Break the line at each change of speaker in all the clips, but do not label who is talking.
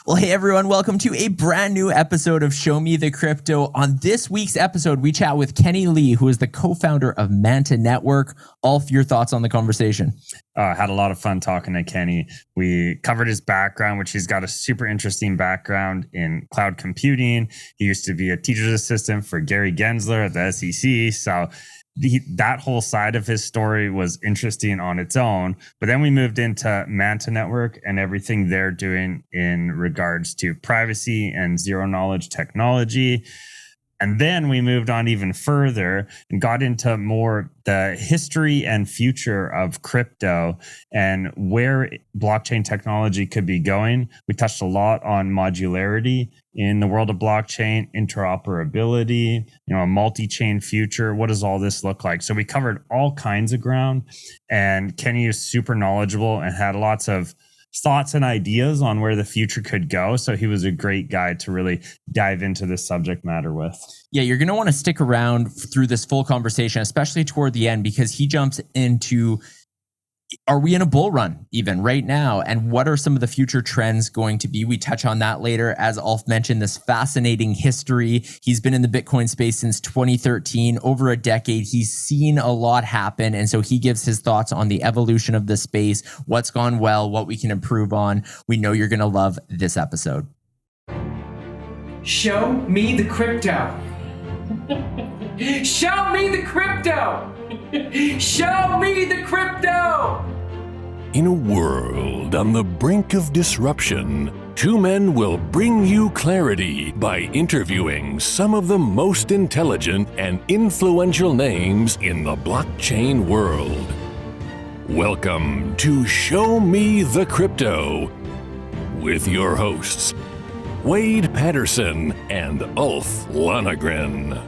Well, hey everyone, welcome to a brand new episode of Show Me the Crypto. On this week's episode, we chat with Kenny Lee, who is the co-founder of Manta Network. Ulf, your thoughts on the conversation?
Had a lot of fun talking to Kenny. We covered his background, which he's got a super interesting background in cloud computing. He used to be a teacher's assistant for Gary Gensler at the SEC. So that whole side of his story was interesting on its own. But then we moved into Manta Network and everything they're doing in regards to privacy and zero knowledge technology. And then we moved on even further and got into more the history and future of crypto and where blockchain technology could be going. We touched a lot on modularity in the world of blockchain, interoperability, a multi-chain future. What does all this look like? So we covered all kinds of ground, and Kenny is super knowledgeable and had lots of thoughts and ideas on where the future could go. So he was a great guy to really dive into this subject matter with.
Yeah, you're going to want to stick around through this full conversation, especially toward the end, because he jumps into, are we in a bull run even right now? And what are some of the future trends going to be? We touch on that later. As Ulf mentioned, this fascinating history. He's been in the Bitcoin space since 2013, over a decade. He's seen a lot happen. And so he gives his thoughts on the evolution of the space, what's gone well, what we can improve on. We know you're going to love this episode.
Show me the crypto. Show me the crypto. Show me the crypto!
In a world on the brink of disruption, two men will bring you clarity by interviewing some of the most intelligent and influential names in the blockchain world. Welcome to Show Me the Crypto with your hosts, Wade Patterson and Ulf Lonergan.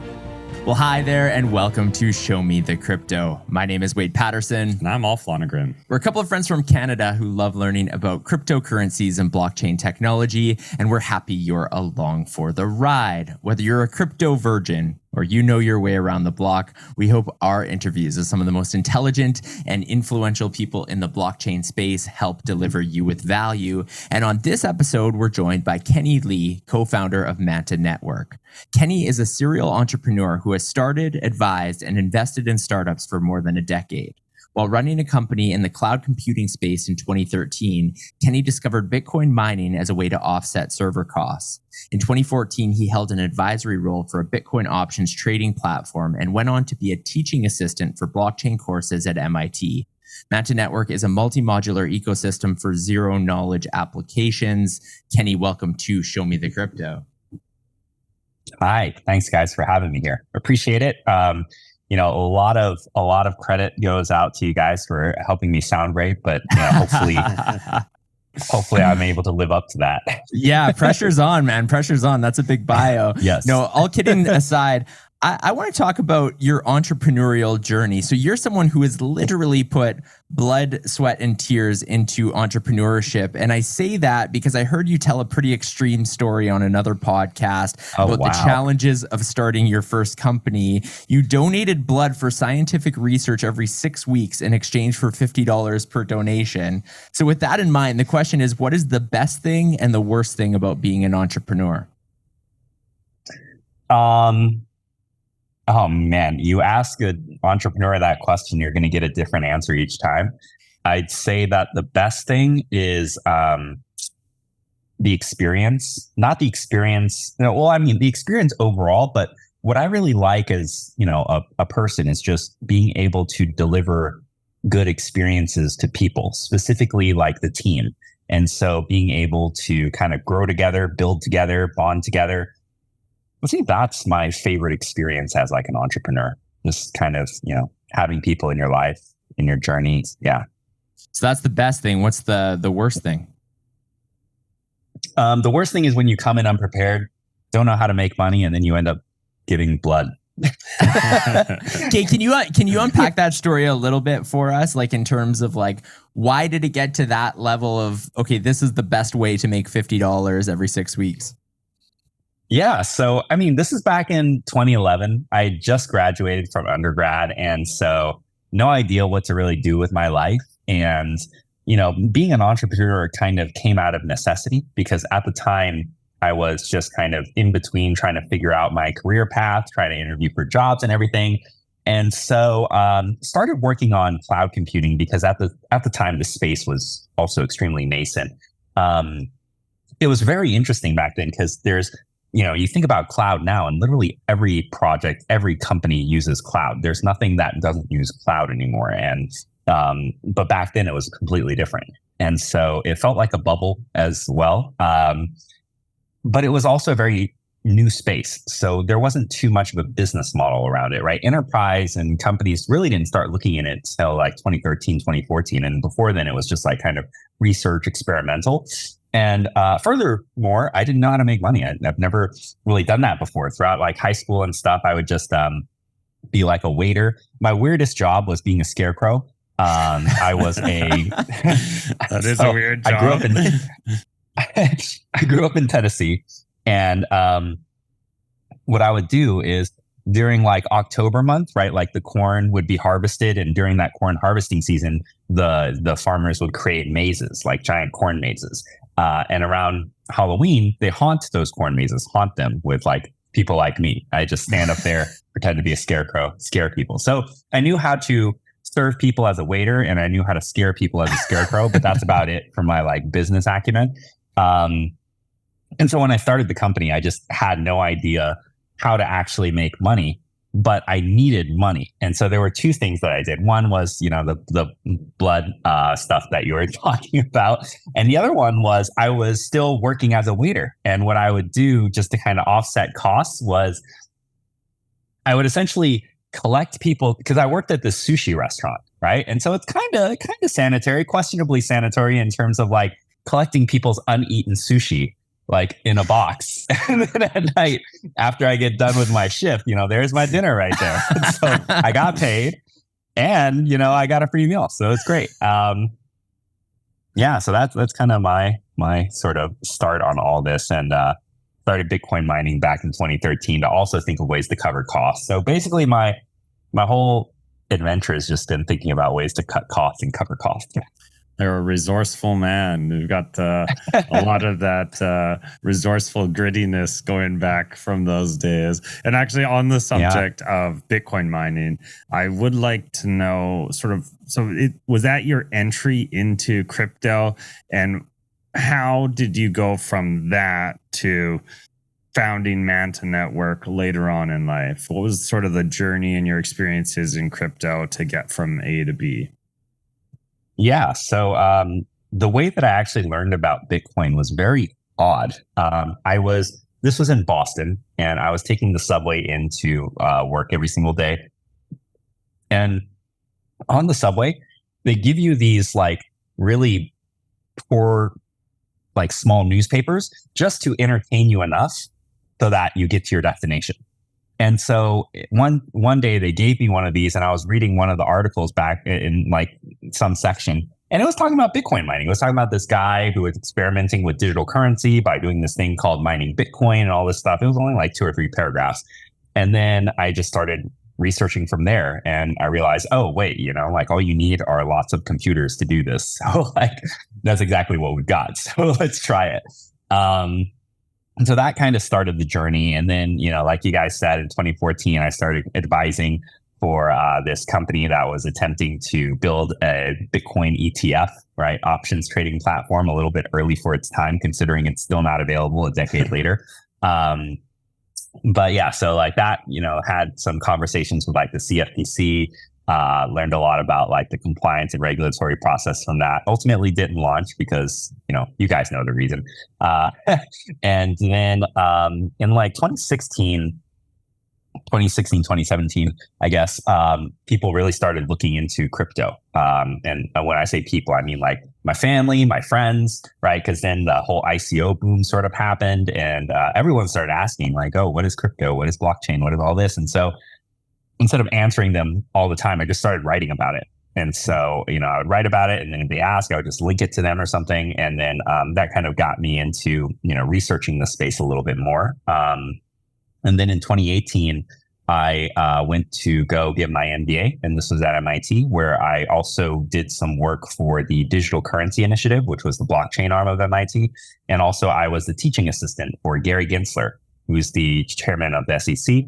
Well, hi there, and welcome to Show Me the Crypto. My name is Wade Patterson.
And I'm Ulf Lonergan.
We're a couple of friends from Canada who love learning about cryptocurrencies and blockchain technology, and we're happy you're along for the ride. Whether you're a crypto virgin or you know your way around the block, we hope our interviews with some of the most intelligent and influential people in the blockchain space help deliver you with value. And on this episode, we're joined by Kenny Lee, co-founder of Manta Network. Kenny is a serial entrepreneur who has started, advised, and invested in startups for more than a decade. While running a company in the cloud computing space in 2013, Kenny discovered Bitcoin mining as a way to offset server costs. In 2014, he held an advisory role for a Bitcoin options trading platform and went on to be a teaching assistant for blockchain courses at MIT. Manta Network is a multi-modular ecosystem for zero-knowledge applications. Kenny, welcome to Show Me the Crypto.
Hi, thanks guys for having me here. Appreciate it. A lot of credit goes out to you guys for helping me sound great, but hopefully I'm able to live up to that.
Yeah, pressure's on, man. Pressure's on. That's a big bio.
Yes.
No, all kidding aside, I want to talk about your entrepreneurial journey. So you're someone who has literally put blood, sweat, and tears into entrepreneurship. And I say that because I heard you tell a pretty extreme story on another podcast about the challenges of starting your first company. You donated blood for scientific research every 6 weeks in exchange for $50 per donation. So with that in mind, the question is, what is the best thing and the worst thing about being an entrepreneur?
Oh man, you ask an entrepreneur that question, you're going to get a different answer each time. I'd say that the best thing is the experience, not the experience. The experience overall, but what I really like as, a person is just being able to deliver good experiences to people, specifically like the team. And so being able to kind of grow together, build together, bond together. I think that's my favorite experience as like an entrepreneur, just kind of, having people in your life, in your journey. Yeah.
So that's the best thing. What's the worst thing?
The worst thing is when you come in unprepared, don't know how to make money, and then you end up giving blood.
Okay, can you unpack that story a little bit for us? Like in terms of like, why did it get to that level of, okay, this is the best way to make $50 every 6 weeks?
Yeah. So, this is back in 2011. I just graduated from undergrad. And so no idea what to really do with my life. And, being an entrepreneur kind of came out of necessity, because at the time I was just kind of in between trying to figure out my career path, trying to interview for jobs and everything. And so started working on cloud computing, because at the time, the space was also extremely nascent. It was very interesting back then, because there's, you think about cloud now, and literally every project, every company uses cloud. There's nothing that doesn't use cloud anymore. And but back then it was completely different. And so it felt like a bubble as well. But it was also a very new space. So there wasn't too much of a business model around it, right? Enterprise and companies really didn't start looking at it until like 2013, 2014. And before then, it was just like kind of research, experimental. And furthermore, I didn't know how to make money. I've never really done that before. Throughout like high school and stuff, I would just be like a waiter. My weirdest job was being a scarecrow. I was
that is a weird job.
I grew up in Tennessee, and what I would do is during like October month, right? Like the corn would be harvested, and during that corn harvesting season, the farmers would create mazes, like giant corn mazes. And around Halloween, they haunt those corn mazes, haunt them with like people like me. I just stand up there, pretend to be a scarecrow, scare people. So I knew how to serve people as a waiter, and I knew how to scare people as a scarecrow, but that's about it for my like business acumen. And so when I started the company, I just had no idea how to actually make money, but I needed money. And so there were two things that I did. One was, the blood stuff that you were talking about. And the other one was I was still working as a waiter. And what I would do just to kind of offset costs was I would essentially collect people, because I worked at this sushi restaurant, right? And so it's kind of sanitary, questionably sanitary in terms of like collecting people's uneaten sushi, like in a box. And then at night, after I get done with my shift, there's my dinner right there. So I got paid, and, I got a free meal. So it's great. So that's kind of my sort of start on all this, and started Bitcoin mining back in 2013 to also think of ways to cover costs. So basically my whole adventure has just been thinking about ways to cut costs and cover costs.
You're a resourceful man. You've got a lot of that resourceful grittiness going back from those days. And actually, on the subject of Bitcoin mining, I would like to know was that your entry into crypto? And how did you go from that to founding Manta Network later on in life? What was sort of the journey and your experiences in crypto to get from A to B?
Yeah. So the way that I actually learned about Bitcoin was very odd. This was in Boston, and I was taking the subway into work every single day. And on the subway, they give you these like really poor, like small newspapers just to entertain you enough so that you get to your destination. And so one day they gave me one of these, and I was reading one of the articles back in like some section, and it was talking about Bitcoin mining. It was talking about this guy who was experimenting with digital currency by doing this thing called mining Bitcoin and all this stuff. It was only like 2 or 3 paragraphs. And then I just started researching from there, and I realized, oh, wait, like all you need are lots of computers to do this. So like, that's exactly what we've got. So let's try it. And so that kind of started the journey. And then, like you guys said, in 2014, I started advising for this company that was attempting to build a Bitcoin ETF, right? Options trading platform, a little bit early for its time, considering it's still not available a decade later. But yeah, so like that, had some conversations with like the CFTC, learned a lot about like the compliance and regulatory process from that. Ultimately didn't launch because, you guys know the reason. And then in like 2017, I guess, people really started looking into crypto. And when I say people, I mean like my family, my friends, right? Because then the whole ICO boom sort of happened, and everyone started asking like, oh, what is crypto? What is blockchain? What is all this? And so instead of answering them all the time, I just started writing about it. And so, I would write about it, and then if they ask, I would just link it to them or something. And then that kind of got me into, researching the space a little bit more. And then in 2018, I went to go get my MBA, and this was at MIT, where I also did some work for the Digital Currency Initiative, which was the blockchain arm of MIT. And also I was the teaching assistant for Gary Gensler, who's the chairman of the SEC.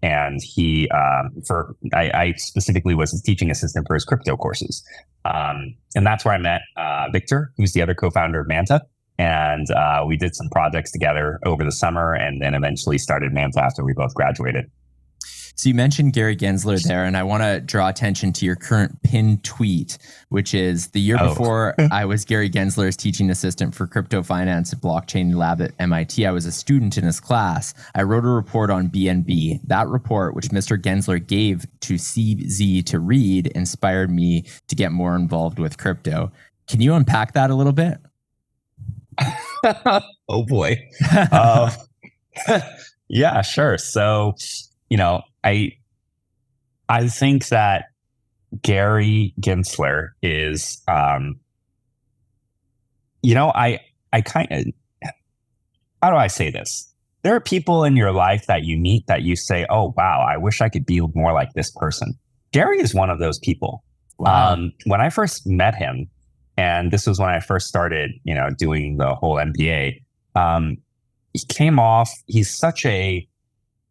And he, I specifically was his teaching assistant for his crypto courses. And that's where I met Victor, who's the other co-founder of Manta. And we did some projects together over the summer, and then eventually started Manta after we both graduated.
So you mentioned Gary Gensler there, and I want to draw attention to your current pinned tweet, which is the year before I was Gary Gensler's teaching assistant for crypto finance at blockchain lab at MIT. I was a student in his class. I wrote a report on BNB. That report, which Mr. Gensler gave to CZ to read, inspired me to get more involved with crypto. Can you unpack that a little bit?
Oh boy. Yeah, sure. So, I think that Gary Gensler is, I kind of, how do I say this? There are people in your life that you meet that you say, oh, wow, I wish I could be more like this person. Gary is one of those people. Wow. When I first met him, and this was when I first started, doing the whole MBA, he came off, he's such a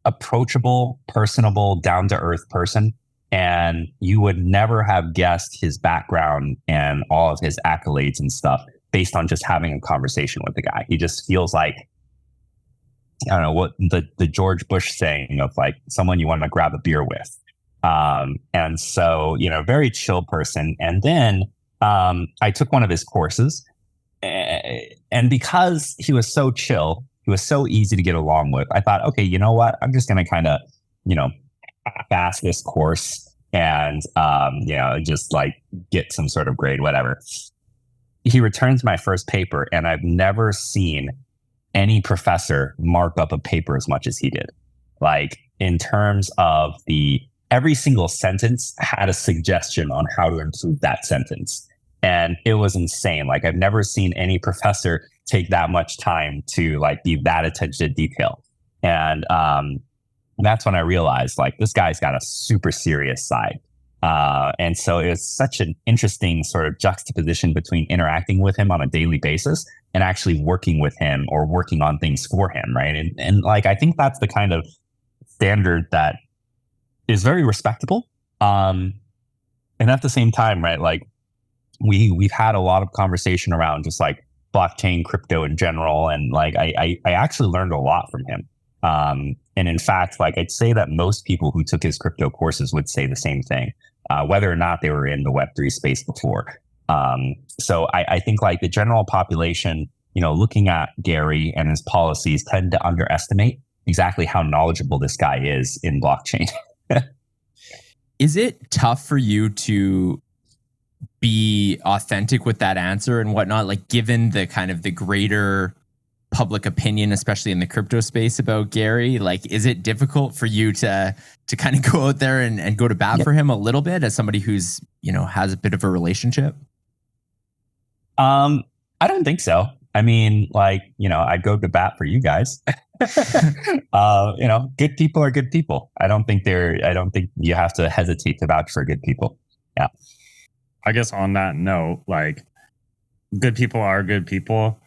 approachable, personable, down-to-earth person. And you would never have guessed his background and all of his accolades and stuff based on just having a conversation with the guy. He just feels like, I don't know, what the George Bush saying of like someone you want to grab a beer with. And so, very chill person. And then I took one of his courses, and because he was so chill, he was so easy to get along with, I thought, okay, you know what? I'm just going to kind of, pass this course and, just like get some sort of grade, whatever. He returns my first paper, and I've never seen any professor mark up a paper as much as he did. Like, in terms of every single sentence had a suggestion on how to improve that sentence. And it was insane. Like, I've never seen any professor take that much time to like be that attention to detail. And that's when I realized like this guy's got a super serious side. And so it was such an interesting sort of juxtaposition between interacting with him on a daily basis and actually working with him or working on things for him. Right. And like, I think that's the kind of standard that is very respectable. And at the same time, right, like we've had a lot of conversation around just like blockchain, crypto in general. And like, I actually learned a lot from him. And in fact, like I'd say that most people who took his crypto courses would say the same thing, whether or not they were in the Web3 space before. So I think like the general population, looking at Gary and his policies tend to underestimate exactly how knowledgeable this guy is in blockchain.
Is it tough for you to be authentic with that answer and whatnot, like given the kind of the greater public opinion, especially in the crypto space about Gary? Like, is it difficult for you to kind of go out there and go to bat for him a little bit as somebody who's, has a bit of a relationship?
I don't think so. I mean, like, I'd go to bat for you guys. Good people are good people. I don't think you have to hesitate to vouch for good people. Yeah.
I guess on that note, like good people are good people.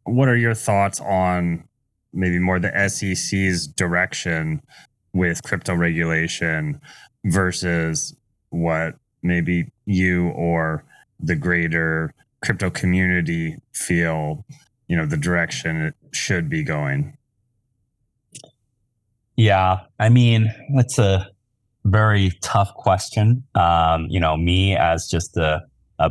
What are your thoughts on maybe more the SEC's direction with crypto regulation versus what maybe you or the greater crypto community feel, the direction it should be going?
Yeah, I mean, that's a very tough question. Me as just a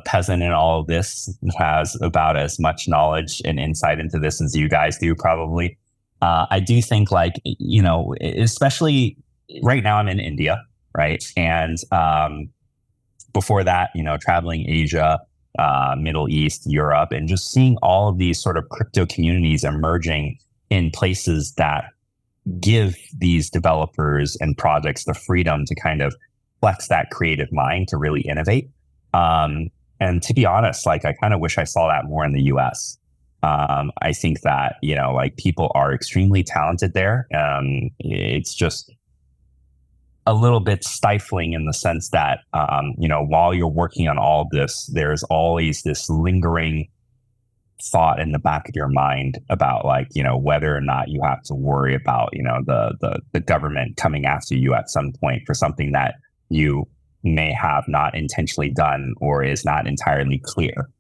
peasant in all of this has about as much knowledge and insight into this as you guys do probably. I do think like, especially right now I'm in India, right? And before that, traveling Asia, Middle East, Europe, and just seeing all of these sort of crypto communities emerging in places that give these developers and projects the freedom to kind of flex that creative mind to really innovate. And to be honest, like I kind of wish I saw that more in the US. I think that, like people are extremely talented there. It's just a little bit stifling in the sense that, while you're working on all this, there's always this lingering thought in the back of your mind about whether or not you have to worry about, the government coming after you at some point for something that you may have not intentionally done or is not entirely clear.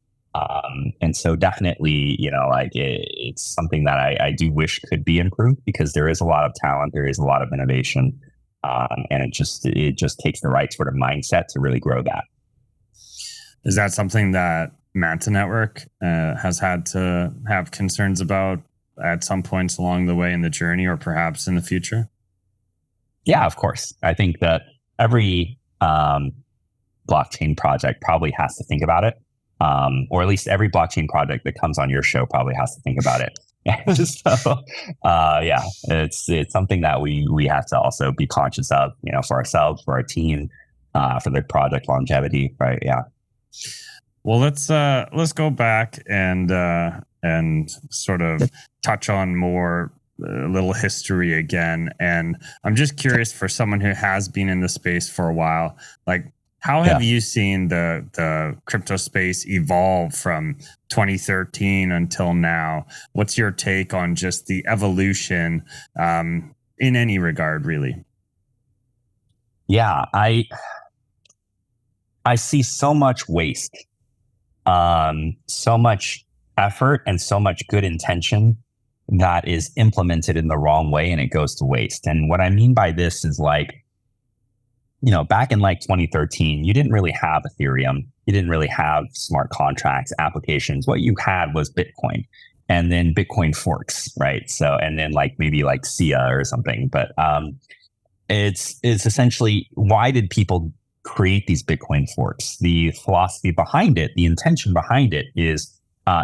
And so definitely, it's something that I do wish could be improved, because there is a lot of talent, there is a lot of innovation, and it just takes the right sort of mindset to really grow that.
Is that something that Manta Network has had to have concerns about at some points along the way in the journey, or perhaps in the future?
Yeah, of course. I think that every blockchain project probably has to think about it. Or at least every blockchain project that comes on your show probably has to think about it. So, yeah, it's something that we have to also be conscious of, for ourselves, for our team, for the project longevity, right? Yeah.
Well, let's go back and sort of touch on more little history again. And I'm just curious, for someone who has been in the space for a while, how have you seen the crypto space evolve from 2013 until now? What's your take on just the evolution in any regard, really?
Yeah, I see so much waste, so much effort and so much good intention that is implemented in the wrong way, and it goes to waste. And what I mean by this is back in 2013, you didn't really have Ethereum. You didn't really have smart contracts, applications. What you had was Bitcoin, and then Bitcoin forks, right? So, and then maybe SIA or something. But it's essentially, why did people create these Bitcoin forks? The philosophy behind it, the intention behind it is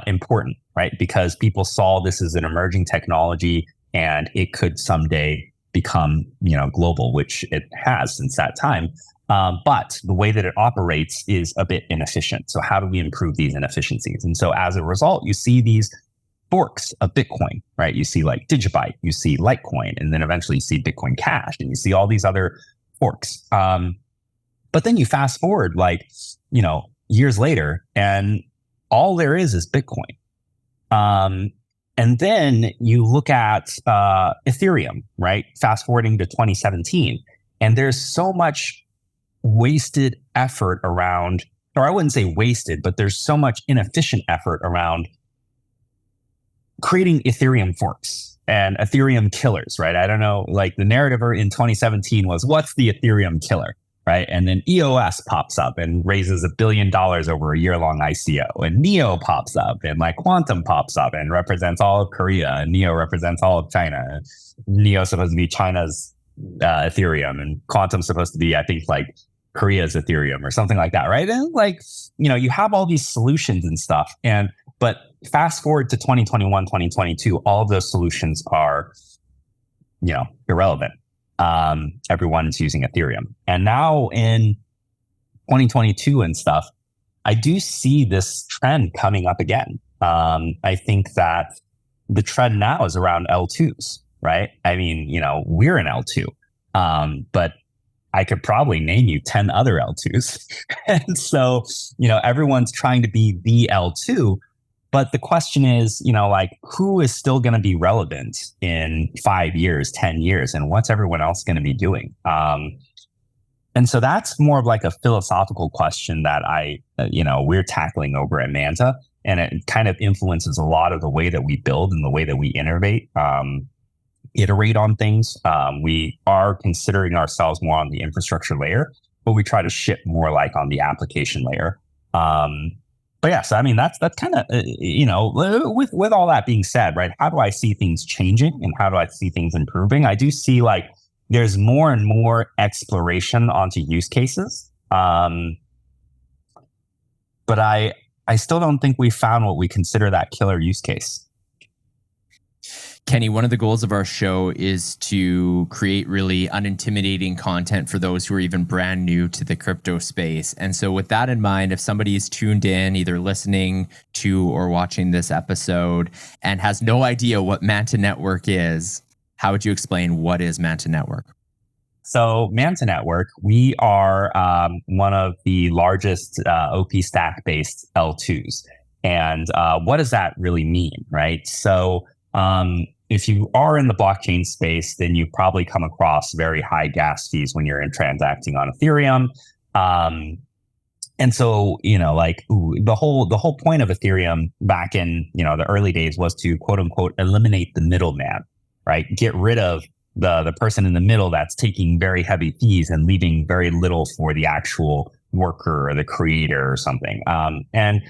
important, right? Because people saw this as an emerging technology, and it could someday become, global, which it has since that time. But the way that it operates is a bit inefficient. So how do we improve these inefficiencies? And so as a result, you see these forks of Bitcoin, right? You see Digibyte, you see Litecoin, and then eventually you see Bitcoin Cash, and you see all these other forks. But then you fast forward years later, and all there is Bitcoin. And then you look at Ethereum, right? Fast forwarding to 2017, and there's so much wasted effort around, or I wouldn't say wasted, but there's so much inefficient effort around creating Ethereum forks and Ethereum killers, right? I don't know, the narrative in 2017 was, what's the Ethereum killer? Right. And then EOS pops up and raises $1 billion over a year-long ICO. And NEO pops up, and Quantum pops up and represents all of Korea. And NEO represents all of China. NEO is supposed to be China's Ethereum, and Quantum's supposed to be, I think, Korea's Ethereum or something like that. Right. And you have all these solutions and stuff. But fast forward to 2021, 2022, all of those solutions are, irrelevant. Everyone's using Ethereum. And now in 2022 and stuff, I do see this trend coming up again. I think that the trend now is around L2s, right? I mean, we're in L2, but I could probably name you 10 other L2s. And so, everyone's trying to be the L2. But the question is, who is still going to be relevant in 5 years, 10 years, and what's everyone else going to be doing? And so that's more of a philosophical question that we're tackling over at Manta, and it kind of influences a lot of the way that we build and the way that we iterate on things. We are considering ourselves more on the infrastructure layer, but we try to ship more on the application layer. But yeah, so I mean, that's kind of, with all that being said, right? How do I see things changing, and how do I see things improving? I do see there's more and more exploration onto use cases. But I still don't think we found what we consider that killer use case.
Kenny, one of the goals of our show is to create really unintimidating content for those who are even brand new to the crypto space. And so with that in mind, if somebody is tuned in, either listening to or watching this episode and has no idea what Manta Network is, how would you explain what is Manta Network?
So Manta Network, we are one of the largest OP stack-based L2s. And what does that really mean, right? So if you are in the blockchain space, then you probably come across very high gas fees when you're transacting on Ethereum. And so, the whole point of Ethereum back in, the early days was to quote unquote eliminate the middleman, right? Get rid of the person in the middle that's taking very heavy fees and leaving very little for the actual worker or the creator or something. And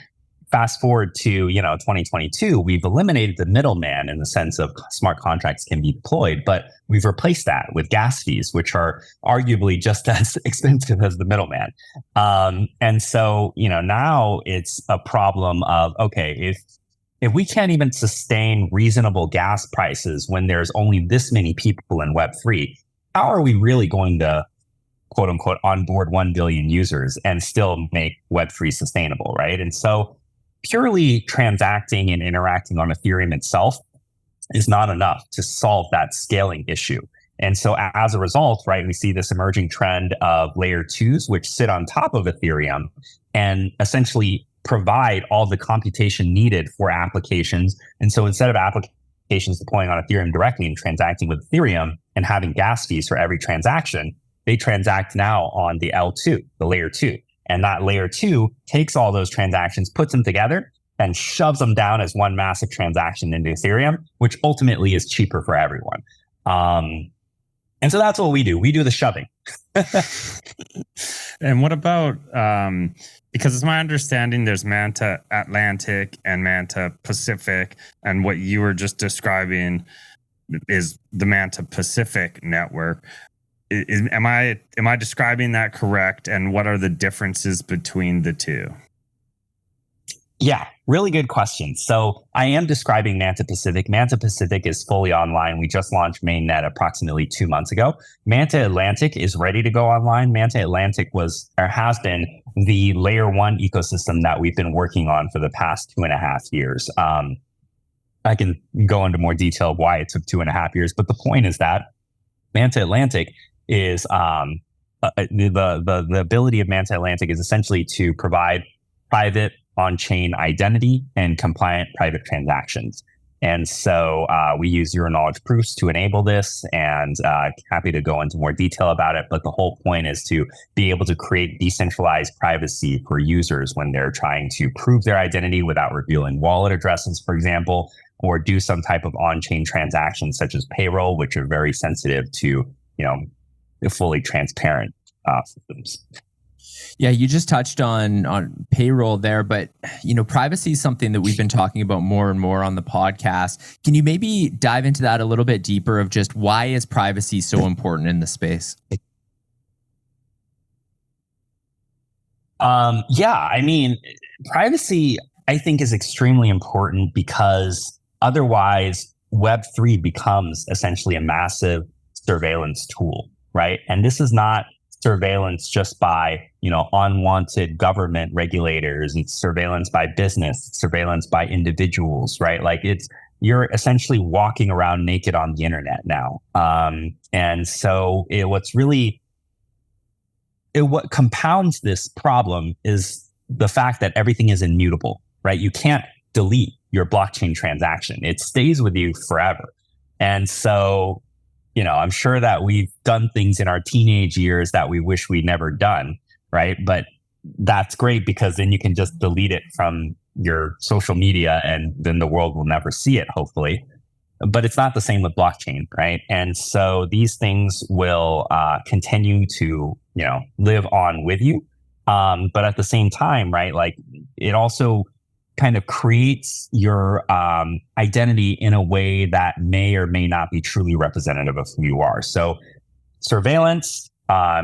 fast forward to 2022, we've eliminated the middleman in the sense of smart contracts can be deployed, but we've replaced that with gas fees, which are arguably just as expensive as the middleman. And so now it's a problem of, okay, if we can't even sustain reasonable gas prices when there's only this many people in Web3, how are we really going to quote unquote onboard 1 billion users and still make Web3 sustainable, right? And so purely transacting and interacting on Ethereum itself is not enough to solve that scaling issue. And so as a result, right, we see this emerging trend of layer 2s, which sit on top of Ethereum and essentially provide all the computation needed for applications. And so instead of applications deploying on Ethereum directly and transacting with Ethereum and having gas fees for every transaction, they transact now on the L2, the layer 2. And that layer 2 takes all those transactions, puts them together, and shoves them down as one massive transaction into Ethereum, which ultimately is cheaper for everyone. And so that's what we do. We do the shoving.
And what about, because it's my understanding there's Manta Atlantic and Manta Pacific, and what you were just describing is the Manta Pacific network. Am I describing that correct? And what are the differences between the two?
Yeah, really good question. So I am describing Manta Pacific. Manta Pacific is fully online. We just launched mainnet approximately 2 months ago. Manta Atlantic is ready to go online. Manta Atlantic has been the layer 1 ecosystem that we've been working on for the past 2.5 years. I can go into more detail of why it took 2.5 years, but the point is that Manta Atlantic is the ability of Manta Atlantic is essentially to provide private on-chain identity and compliant private transactions. And so we use zero-knowledge proofs to enable this, and happy to go into more detail about it. But the whole point is to be able to create decentralized privacy for users when they're trying to prove their identity without revealing wallet addresses, for example, or do some type of on-chain transactions such as payroll, which are very sensitive to, fully transparent systems.
Yeah, you just touched on payroll there, but privacy is something that we've been talking about more and more on the podcast. Can you maybe dive into that a little bit deeper of just why is privacy so important in the space?
Privacy, I think, is extremely important because otherwise Web3 becomes essentially a massive surveillance tool, right? And this is not surveillance just by, unwanted government regulators. It's surveillance by business, it's surveillance by individuals, right? Like you're essentially walking around naked on the internet now. And so what compounds this problem is the fact that everything is immutable, right? You can't delete your blockchain transaction. It stays with you forever. And so, I'm sure that we've done things in our teenage years that we wish we'd never done, right? But that's great because then you can just delete it from your social media and then the world will never see it, hopefully. But it's not the same with blockchain, right? And so these things will continue to, live on with you. But at the same time, right, like it also kind of creates your identity in a way that may or may not be truly representative of who you are. So surveillance,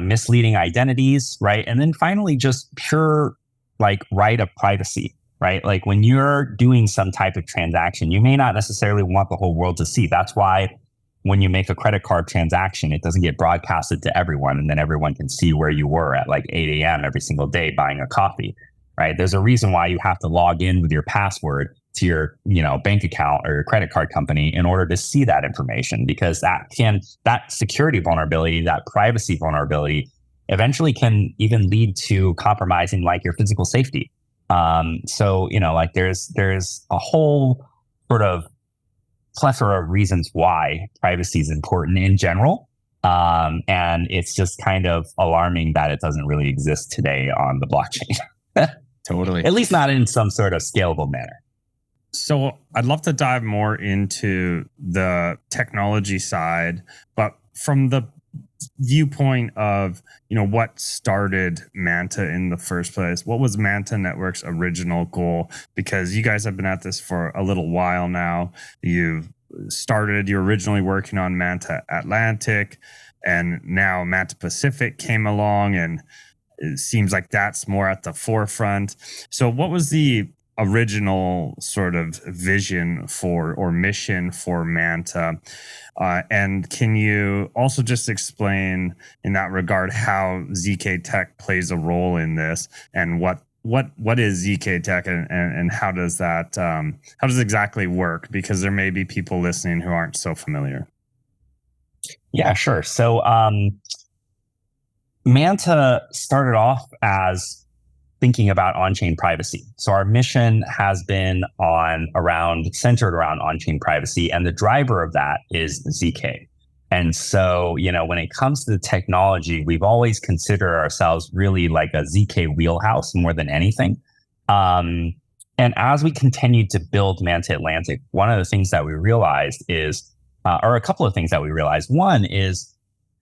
misleading identities, right? And then finally, just pure right of privacy. right? Like when you're doing some type of transaction, you may not necessarily want the whole world to see. That's why when you make a credit card transaction, it doesn't get broadcasted to everyone, and then everyone can see where you were at like 8 a.m. every single day buying a coffee, right? There's a reason why you have to log in with your password to your, bank account or your credit card company in order to see that information, because that security vulnerability, that privacy vulnerability, eventually can even lead to compromising like your physical safety. So there's a whole sort of plethora of reasons why privacy is important in general. And it's just kind of alarming that it doesn't really exist today on the blockchain.
Totally.
At least not in some sort of scalable manner.
So I'd love to dive more into the technology side, but from the viewpoint of, what started Manta in the first place. What was Manta Network's original goal? Because you guys have been at this for a little while now. You're originally working on Manta Atlantic, and now Manta Pacific came along, and it seems like that's more at the forefront. So what was the original sort of vision for or mission for Manta? And can you also just explain in that regard how ZK Tech plays a role in this, and what is ZK Tech, and how does that how does it exactly work? Because there may be people listening who aren't so familiar.
Yeah, sure. So Manta started off as thinking about on-chain privacy. So our mission has been centered around on-chain privacy, and the driver of that is ZK. And so, when it comes to the technology, we've always considered ourselves really like a ZK wheelhouse more than anything. And as we continued to build Manta Atlantic, one of the things that we realized is, or a couple of things that we realized. One is,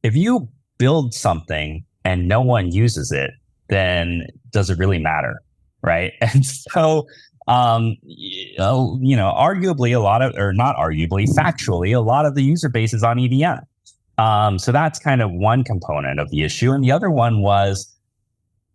if you build something and no one uses it, then does it really matter, right? And so, arguably factually, a lot of the user base is on EVM. So that's kind of one component of the issue. And the other one was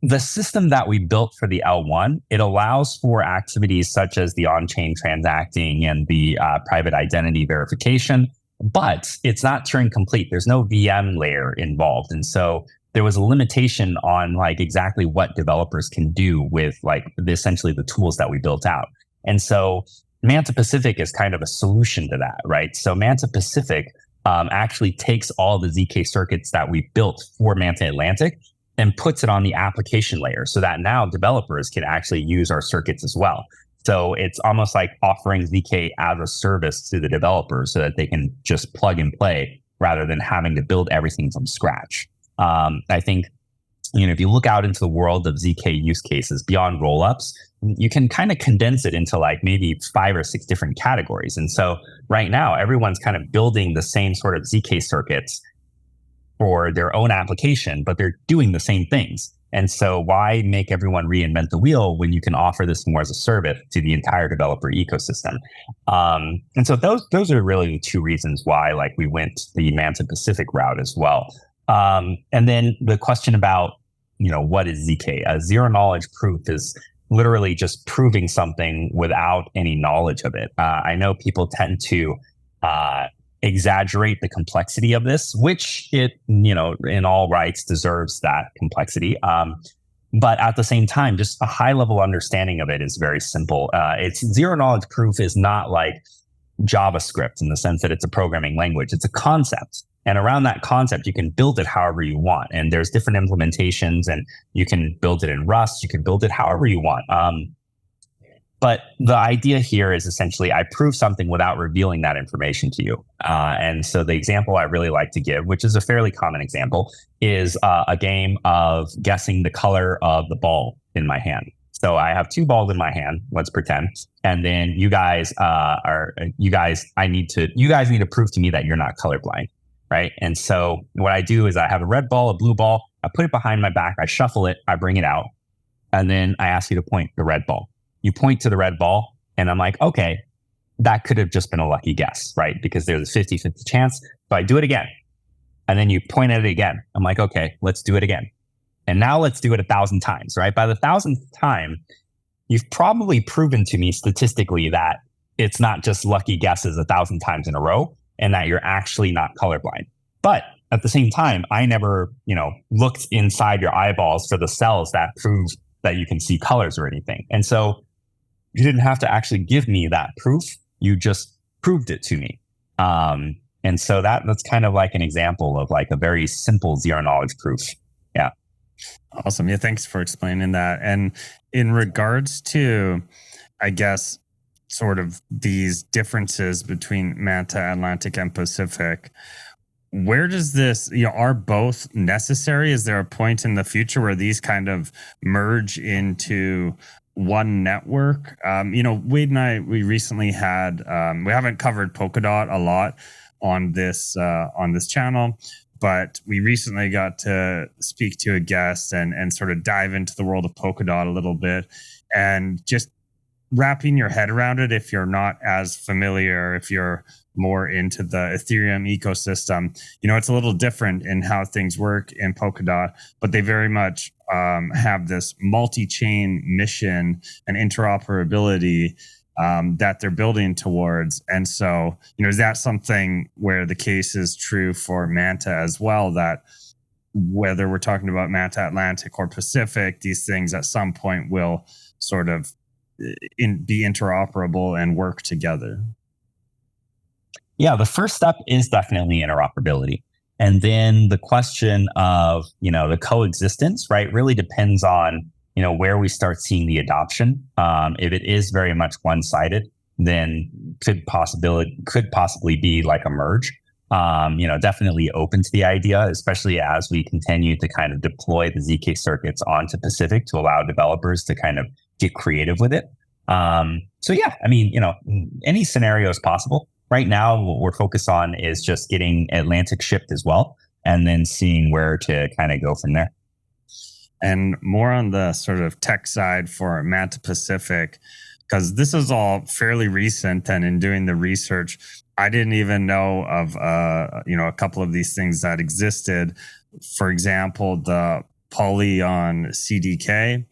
the system that we built for the L1. It allows for activities such as the on-chain transacting and the private identity verification, but it's not Turing complete. There's no VM layer involved. And so there was a limitation on like exactly what developers can do with essentially the tools that we built out. And so Manta Pacific is kind of a solution to that, right? So Manta Pacific actually takes all the ZK circuits that we built for Manta Atlantic and puts it on the application layer, so that now developers can actually use our circuits as well. So it's almost like offering ZK as a service to the developers so that they can just plug and play rather than having to build everything from scratch. I think, if you look out into the world of ZK use cases beyond rollups, you can kind of condense it into like maybe 5 or 6 different categories. And so right now, everyone's kind of building the same sort of ZK circuits for their own application, but they're doing the same things. And so why make everyone reinvent the wheel when you can offer this more as a service to the entire developer ecosystem? And so those are really the 2 reasons why we went the Manta Pacific route as well. And then the question about, what is ZK? Zero knowledge proof is literally just proving something without any knowledge of it. I know people tend to exaggerate the complexity of this, which it, in all rights deserves that complexity. But at the same time, just a high level understanding of it is very simple. It's zero knowledge proof is not like JavaScript in the sense that it's a programming language. It's a concept. And around that concept, you can build it however you want. And there's different implementations, and you can build it in Rust. You can build it however you want. But the idea here is essentially I prove something without revealing that information to you. And so the example I really like to give, which is a fairly common example, is a game of guessing the color of the ball in my hand. So I have 2 balls in my hand, let's pretend. And then you guys need to prove to me that you're not colorblind. Right. And so what I do is I have a red ball, a blue ball, I put it behind my back, I shuffle it, I bring it out, and then I ask you to point the red ball. You point to the red ball, and I'm like, okay, that could have just been a lucky guess, right? Because there's a 50-50 chance. So I do it again. And then you point at it again. I'm like, okay, let's do it again. And now let's do it 1,000 times, right? By the 1,000th time, you've probably proven to me statistically that it's not just lucky guesses 1,000 times in a row and that you're actually not colorblind. But at the same time, I never, looked inside your eyeballs for the cells that prove that you can see colors or anything. And so you didn't have to actually give me that proof. You just proved it to me. And so that's kind of like an example of like a very simple zero knowledge proof. Yeah.
Awesome. Yeah. Thanks for explaining that. And in regards to, I guess, sort of these differences between Manta, Atlantic, and Pacific, where does this, are both necessary? Is there a point in the future where these kind of merge into one network? Wade and I, we recently had, we haven't covered Polkadot a lot on this channel, but we recently got to speak to a guest and sort of dive into the world of Polkadot a little bit, and just wrapping your head around it, if you're not as familiar, if you're more into the Ethereum ecosystem, it's a little different in how things work in Polkadot, but they very much have this multi-chain mission and interoperability that they're building towards. And so, is that something where the case is true for Manta as well, that whether we're talking about Manta Atlantic or Pacific, these things at some point will sort of be interoperable and work together?
Yeah, the first step is definitely interoperability. And then the question of, the coexistence, right, really depends on, where we start seeing the adoption. If it is very much one-sided, then could possibly be like a merge. Definitely open to the idea, especially as we continue to kind of deploy the ZK circuits onto Pacific to allow developers to kind of get creative with it. Any scenario is possible. Right now, what we're focused on is just getting Atlantic shipped as well, and then seeing where to kind of go from there.
And more on the sort of tech side for Manta Pacific, because this is all fairly recent, and in doing the research, I didn't even know of a couple of these things that existed. For example, the Polygon CDK,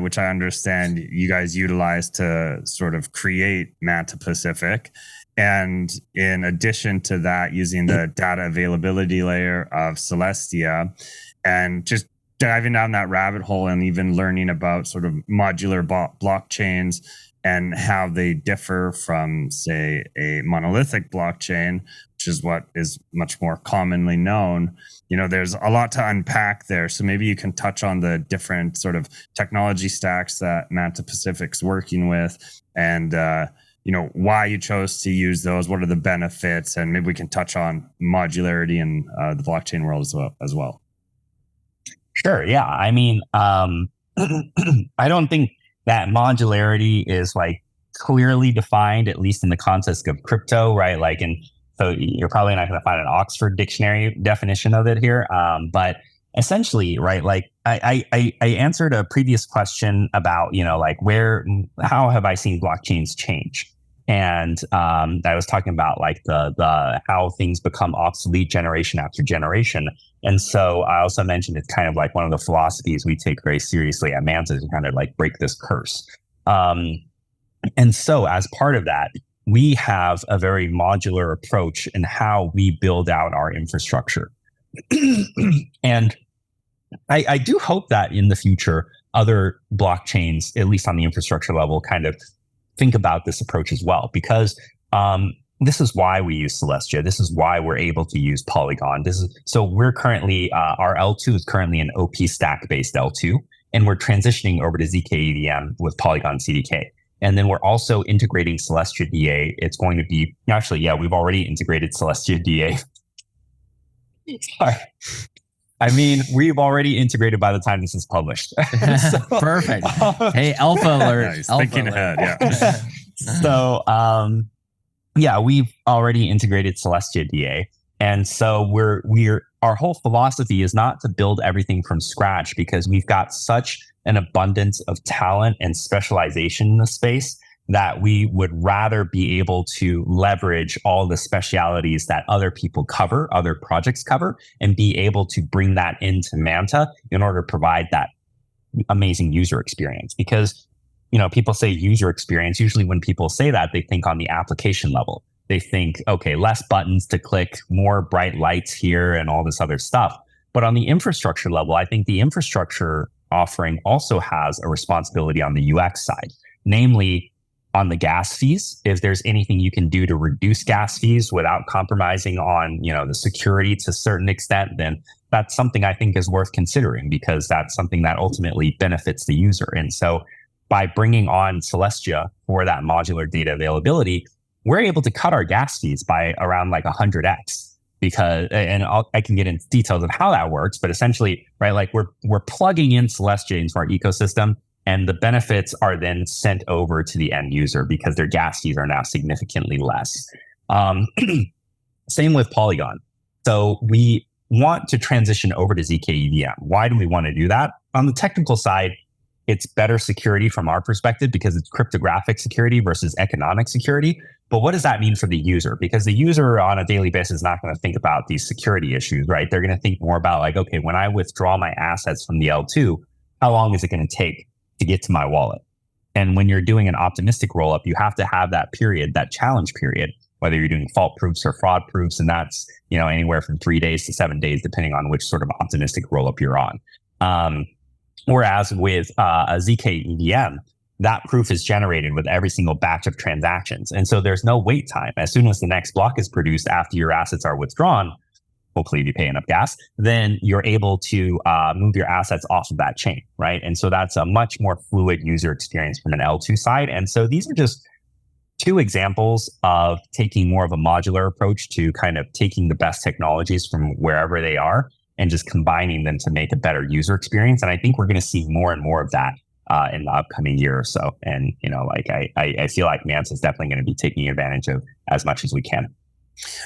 which I understand you guys utilize to sort of create Manta Pacific. And in addition to that, using the data availability layer of Celestia, and just diving down that rabbit hole and even learning about sort of modular blockchains and how they differ from, say, a monolithic blockchain, which is what is much more commonly known. There's a lot to unpack there. So maybe you can touch on the different sort of technology stacks that Manta Pacific's working with, and why you chose to use those, what are the benefits, and maybe we can touch on modularity in the blockchain world as well.
Sure. Yeah. I mean, I don't think that modularity is like clearly defined, at least in the context of crypto, right? So you're probably not going to find an Oxford dictionary definition of it here. But essentially, right, like I answered a previous question about, how have I seen blockchains change? And I was talking about like the how things become obsolete generation after generation. And so I also mentioned it's kind of like one of the philosophies we take very seriously at Manta, to kind of like break this curse. And so as part of that, we have a very modular approach in how we build out our infrastructure. And I do hope that in the future, other blockchains, at least on the infrastructure level, kind of think about this approach as well, because this is why we use Celestia. This is why we're able to use Polygon. So we're currently, our L2 is currently an OP stack based L2, and we're transitioning over to ZK EVM with Polygon CDK. And then we're also integrating Celestia DA. It's going to be, we've already integrated Celestia DA. Sorry. I mean, we've already integrated by the time this is published.
So, perfect. Hey, alpha alert.
Nice.
Alpha
Thinking
alert.
ahead, yeah.
So, we've already integrated Celestia DA. And so our whole philosophy is not to build everything from scratch, because we've got such an abundance of talent and specialization in the space that we would rather be able to leverage all the specialities that other people cover, other projects cover, and be able to bring that into Manta in order to provide that amazing user experience. Because people say user experience. Usually when people say that, they think on the application level. They think, okay, less buttons to click, more bright lights here and all this other stuff. But on the infrastructure level, I think the infrastructure offering also has a responsibility on the UX side, namely on the gas fees. If there's anything you can do to reduce gas fees without compromising on, the security to a certain extent, then that's something I think is worth considering, because that's something that ultimately benefits the user. And so by bringing on Celestia for that modular data availability, we're able to cut our gas fees by around like 100x. Because, and I can get into details of how that works, but essentially, right, like we're plugging in Celestia into our ecosystem, and the benefits are then sent over to the end user because their gas fees are now significantly less. Same with Polygon. So we want to transition over to ZK EVM. Why do we want to do that? On the technical side, it's better security from our perspective because it's cryptographic security versus economic security. But what does that mean for the user? Because the user on a daily basis is not going to think about these security issues, right? They're going to think more about like, okay, when I withdraw my assets from the L2, how long is it going to take to get to my wallet? And when you're doing an optimistic rollup, you have to have that period, that challenge period, whether you're doing fault proofs or fraud proofs. And that's, anywhere from 3 days to 7 days, depending on which sort of optimistic rollup you're on. Whereas with a ZK EVM, that proof is generated with every single batch of transactions. And so there's no wait time. As soon as the next block is produced after your assets are withdrawn, hopefully if you pay enough gas, then you're able to move your assets off of that chain, right? And so that's a much more fluid user experience from an L2 side. And so these are just two examples of taking more of a modular approach to kind of taking the best technologies from wherever they are and just combining them to make a better user experience. And I think we're going to see more and more of that in the upcoming year or so. And, I feel like Manta is definitely going to be taking advantage of as much as we can.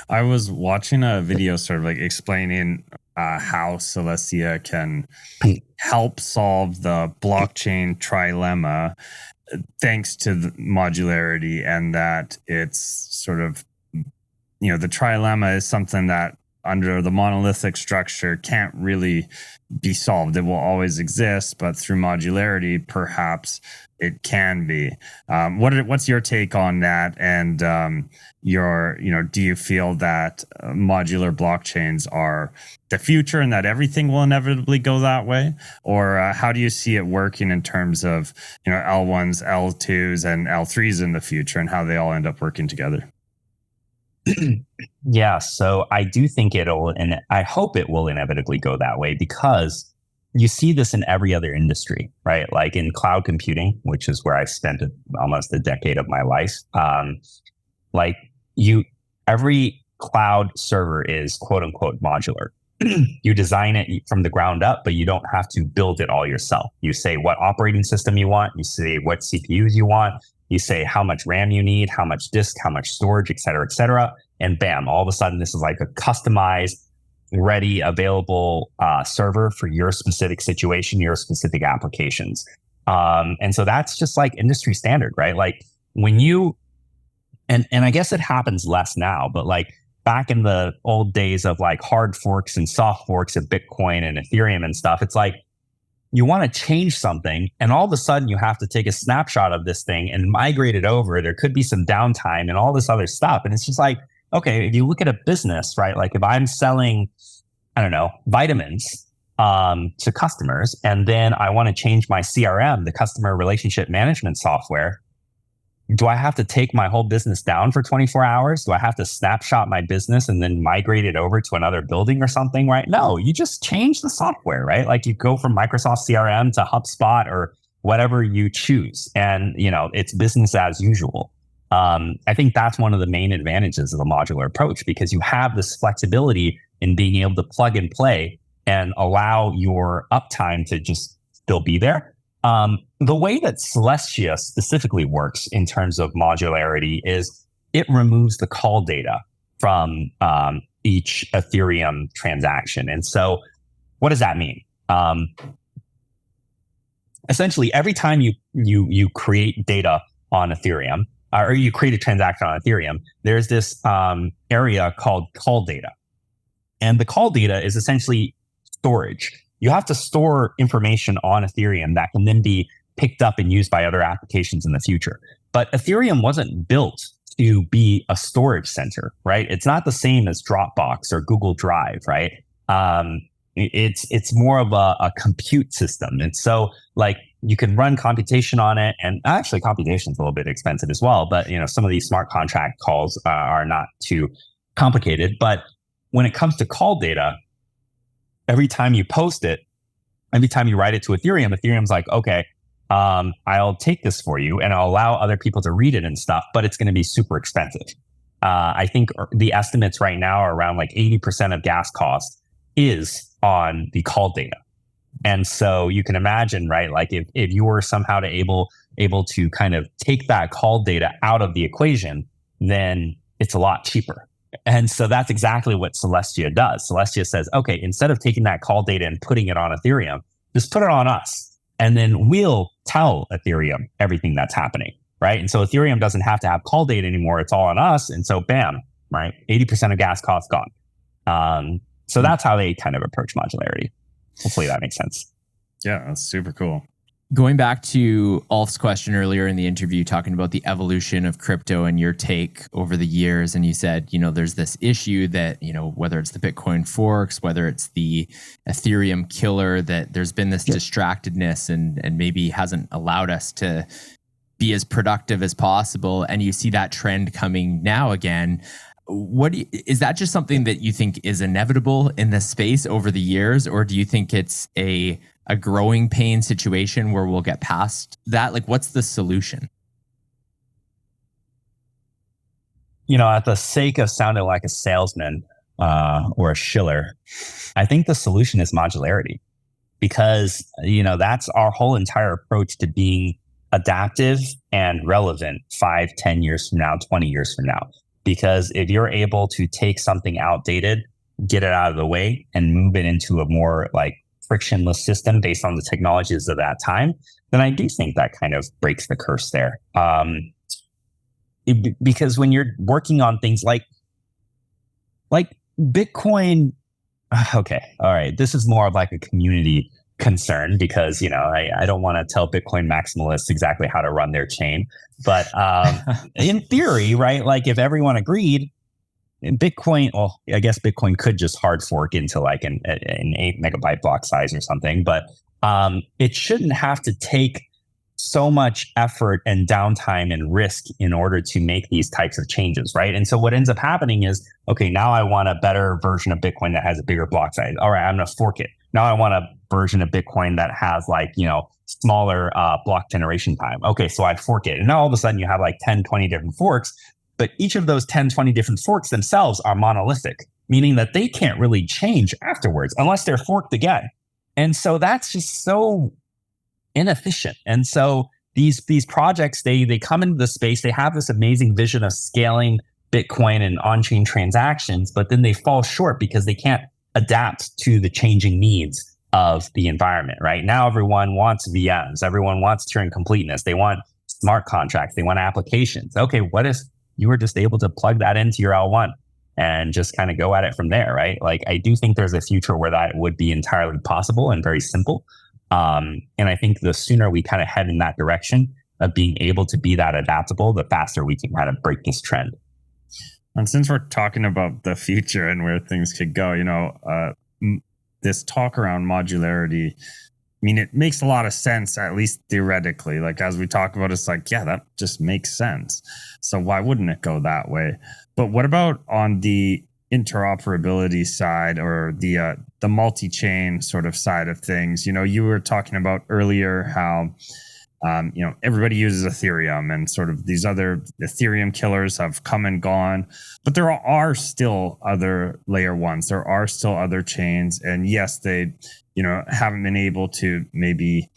I was watching a video sort of like explaining how Celestia can help solve the blockchain trilemma thanks to the modularity, and that it's sort of, the trilemma is something that under the monolithic structure can't really be solved. It will always exist, but through modularity, perhaps it can be. What's your take on that? And do you feel that modular blockchains are the future and that everything will inevitably go that way? Or how do you see it working in terms of, L1s, L2s, and L3s in the future, and how they all end up working together?
Yeah, so I do think and I hope it will inevitably go that way, because you see this in every other industry, right? Like in cloud computing, which is where I spent almost a decade of my life. Every cloud server is quote unquote modular. You design it from the ground up, but you don't have to build it all yourself. You say what operating system you want, you say what CPUs you want, you say how much RAM you need, how much disk, how much storage, et cetera, and bam, all of a sudden this is like a customized, ready, available server for your specific situation, your specific applications. And so that's just like industry standard, right? Like when you, and I guess it happens less now, but like back in the old days of like hard forks and soft forks of Bitcoin and Ethereum and stuff, it's like, you want to change something, and all of a sudden you have to take a snapshot of this thing and migrate it over. There could be some downtime and all this other stuff. And it's just like, okay, if you look at a business, right? Like if I'm selling, vitamins to customers, and then I want to change my CRM, the customer relationship management software, do I have to take my whole business down for 24 hours? Do I have to snapshot my business and then migrate it over to another building or something, right? No, you just change the software, right? Like you go from Microsoft CRM to HubSpot or whatever you choose. And, it's business as usual. I think that's one of the main advantages of the modular approach, because you have this flexibility in being able to plug and play and allow your uptime to just still be there. The way that Celestia specifically works in terms of modularity is it removes the call data from each Ethereum transaction. And so what does that mean? Essentially, every time you create data on Ethereum, or you create a transaction on Ethereum, there's this area called call data. And the call data is essentially storage. You have to store information on Ethereum that can then be picked up and used by other applications in the future. But Ethereum wasn't built to be a storage center, right? It's not the same as Dropbox or Google Drive, right? It's more of a compute system. And so like you can run computation on it, and actually computation is a little bit expensive as well, but some of these smart contract calls are not too complicated. But when it comes to call data, every time you post it, every time you write it to Ethereum, Ethereum's like, okay, I'll take this for you and I'll allow other people to read it and stuff, but it's going to be super expensive. I think the estimates right now are around like 80% of gas cost is on the call data. And so you can imagine, right? Like if you were somehow able to kind of take that call data out of the equation, then it's a lot cheaper. And so that's exactly what Celestia does. Celestia says, okay, instead of taking that call data and putting it on Ethereum, just put it on us. And then we'll tell Ethereum everything that's happening, right? And so Ethereum doesn't have to have call data anymore. It's all on us. And so bam, right? 80% of gas costs gone. So that's how they kind of approach modularity. Hopefully that makes sense.
Yeah, that's super cool.
Going back to Ulf's question earlier in the interview, talking about the evolution of crypto and your take over the years, and you said, there's this issue that, whether it's the Bitcoin forks, whether it's the Ethereum killer, that there's been this distractedness and maybe hasn't allowed us to be as productive as possible. And you see that trend coming now again. Is that just something that you think is inevitable in this space over the years, or do you think it's a growing pain situation where we'll get past that? Like, what's the solution?
At the sake of sounding like a salesman or a shiller, I think the solution is modularity, because that's our whole entire approach to being adaptive and relevant 5, 10 years from now, 20 years from now. Because if you're able to take something outdated, get it out of the way, and move it into a more like frictionless system based on the technologies of that time, then I do think that kind of breaks the curse there. Because when you're working on things like Bitcoin, okay, all right, this is more of like a community concern, because I don't want to tell Bitcoin maximalists exactly how to run their chain, but in theory, right, like if everyone agreed, Bitcoin, well, I guess Bitcoin could just hard fork into like an 8 megabyte block size or something, but it shouldn't have to take so much effort and downtime and risk in order to make these types of changes, right? And so what ends up happening is, okay, now I want a better version of Bitcoin that has a bigger block size. All right, I'm going to fork it. Now I want a version of Bitcoin that has like, smaller block generation time. Okay, so I fork it. And now all of a sudden you have like 10, 20 different forks, but each of those 10, 20 different forks themselves are monolithic, meaning that they can't really change afterwards unless they're forked again. And so that's just so inefficient. And so these projects, they come into the space, they have this amazing vision of scaling Bitcoin and on-chain transactions, but then they fall short because they can't adapt to the changing needs of the environment, right? Now everyone wants VMs, everyone wants Turing completeness, they want smart contracts, they want applications. Okay, what if you were just able to plug that into your L1 and just kind of go at it from there, right? Like, I do think there's a future where that would be entirely possible and very simple. And I think the sooner we kind of head in that direction of being able to be that adaptable, the faster we can kind of break this trend.
And since we're talking about the future and where things could go, this talk around modularity, I mean, it makes a lot of sense, at least theoretically. Like, as we talk about, it's like, yeah, that just makes sense. So why wouldn't it go that way? But what about on the interoperability side, or the multi-chain sort of side of things? You were talking about earlier how everybody uses Ethereum, and sort of these other Ethereum killers have come and gone, but there are still other layer ones. There are still other chains. And yes, they, haven't been able to maybe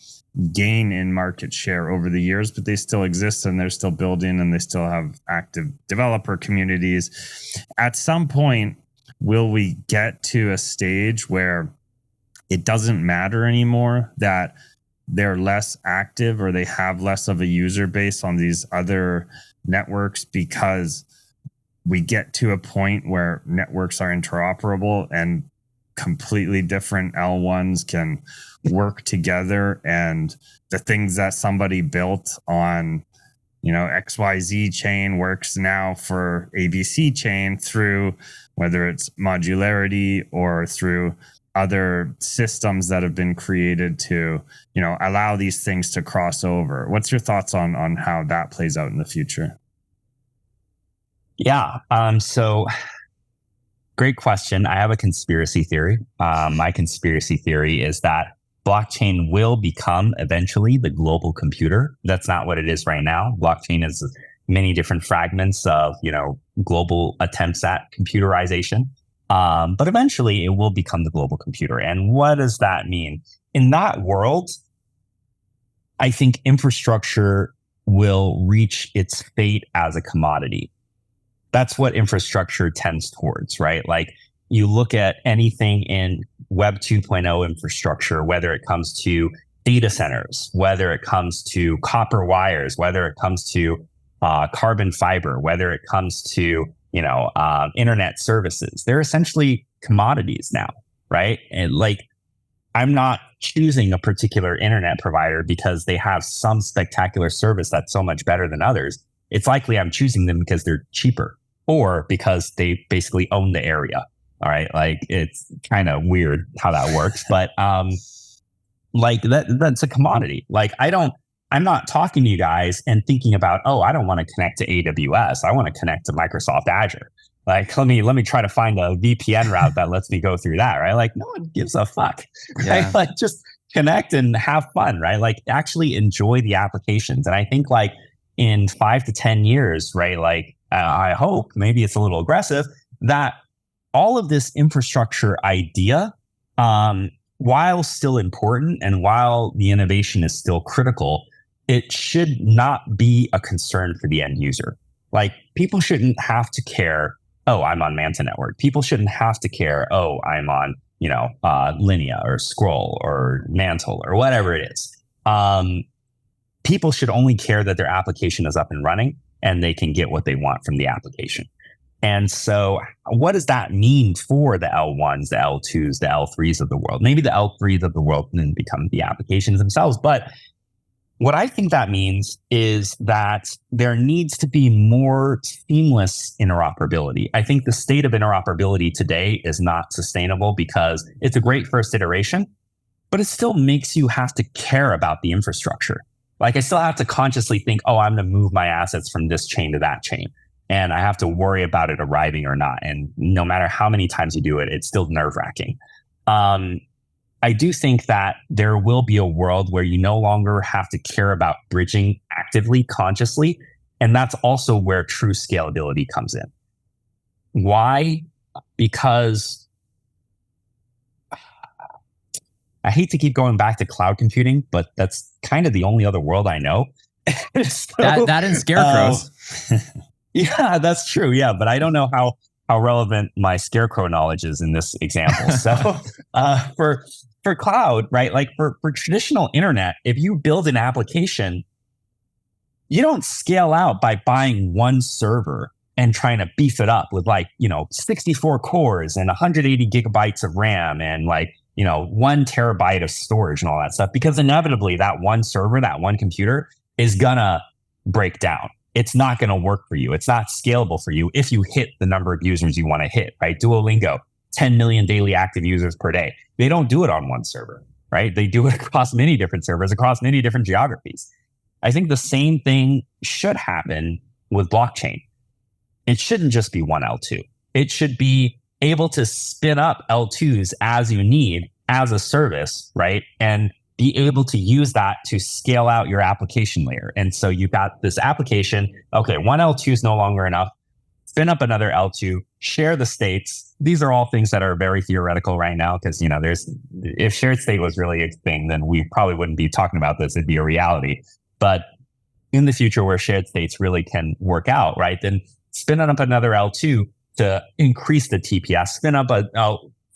gain in market share over the years, but they still exist and they're still building and they still have active developer communities. At some point, will we get to a stage where it doesn't matter anymore that they're less active or they have less of a user base on these other networks, because we get to a point where networks are interoperable and completely different L1s can work together, and the things that somebody built on, XYZ chain works now for ABC chain through whether it's modularity or through other systems that have been created to, allow these things to cross over. What's your thoughts on how that plays out in the future?
Yeah. So great question. I have a conspiracy theory. My conspiracy theory is that blockchain will become eventually the global computer. That's not what it is right now. Blockchain is many different fragments of, global attempts at computerization. But eventually it will become the global computer. And what does that mean? In that world, I think infrastructure will reach its fate as a commodity. That's what infrastructure tends towards, right? Like you look at anything in Web 2.0 infrastructure, whether it comes to data centers, whether it comes to copper wires, whether it comes to carbon fiber, whether it comes to internet services, they're essentially commodities now, right? And like, I'm not choosing a particular internet provider because they have some spectacular service that's so much better than others. It's likely I'm choosing them because they're cheaper or because they basically own the area. All right. Like it's kind of weird how that works, but like that's a commodity. Like I'm not talking to you guys and thinking about, oh, I don't want to connect to AWS. I want to connect to Microsoft Azure. Like, let me try to find a VPN route that lets me go through that, right? Like, no one gives a fuck, right? Like, just connect and have fun, right? Like, actually enjoy the applications. And I think, like, in 5 to 10 years, right? Like, I hope, maybe it's a little aggressive, that all of this infrastructure idea, while still important and while the innovation is still critical, it should not be a concern for the end user. Like, people shouldn't have to care, oh, I'm on Manta Network. People shouldn't have to care, oh, I'm on, Linea or Scroll or Mantle or whatever it is. People should only care that their application is up and running and they can get what they want from the application. And so what does that mean for the L1s, the L2s, the L3s of the world? Maybe the L3s of the world then become the applications themselves. But what I think that means is that there needs to be more seamless interoperability. I think the state of interoperability today is not sustainable because it's a great first iteration, but it still makes you have to care about the infrastructure. Like I still have to consciously think, oh, I'm going to move my assets from this chain to that chain. And I have to worry about it arriving or not. And no matter how many times you do it, it's still nerve-wracking. I do think that there will be a world where you no longer have to care about bridging actively, consciously. And that's also where true scalability comes in. Why? Because I hate to keep going back to cloud computing, but that's kind of the only other world I know. So,
that and scarecrows.
Yeah, that's true. Yeah, but I don't know how relevant my scarecrow knowledge is in this example. So for cloud, right? Like for traditional internet, if you build an application, you don't scale out by buying one server and trying to beef it up with 64 cores and 180 gigabytes of RAM and 1 terabyte of storage and all that stuff, because inevitably that one server, that one computer is gonna break down. It's not going to work for you. It's not scalable for you if you hit the number of users you want to hit, right? Duolingo, 10 million daily active users per day. They don't do it on one server, right? They do it across many different servers, across many different geographies. I think the same thing should happen with blockchain. It shouldn't just be one L2. It should be able to spin up L2s as you need as a service, right? And be able to use that to scale out your application layer. And so you've got this application. Okay, one L2 is no longer enough. Spin up another L2, share the states. These are all things that are very theoretical right now because, if shared state was really a thing, then we probably wouldn't be talking about this. It'd be a reality. But in the future where shared states really can work out, right? Then spin up another L2 to increase the TPS, spin up a